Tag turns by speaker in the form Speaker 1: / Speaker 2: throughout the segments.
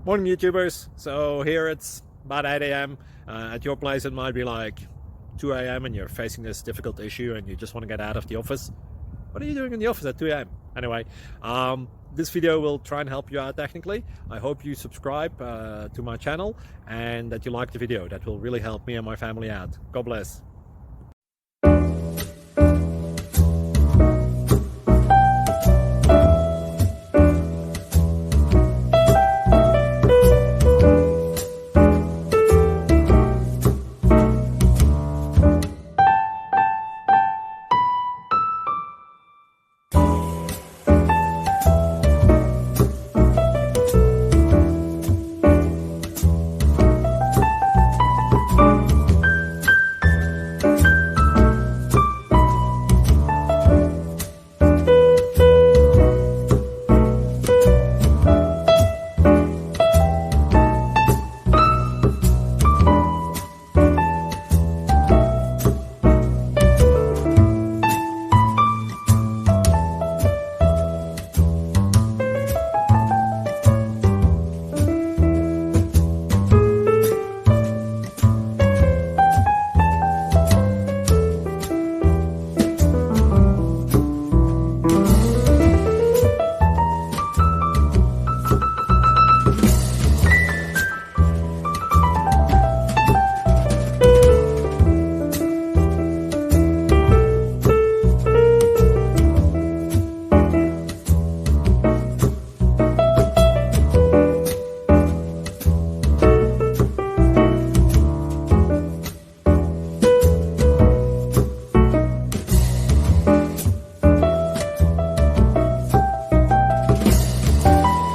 Speaker 1: Morning YouTubers. So here it's about 8 a.m. At your place it might be like 2 a.m. and you're facing this difficult issue and you just want to get out of the office. What are you doing in the office at 2 a.m.? Anyway, this video will try and help you out technically. I hope you subscribe to my channel and that you like the video. That will really help me and my family out. God bless.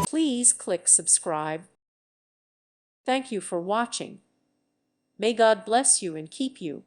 Speaker 2: Please click subscribe. Thank you for watching. May God bless you and keep you.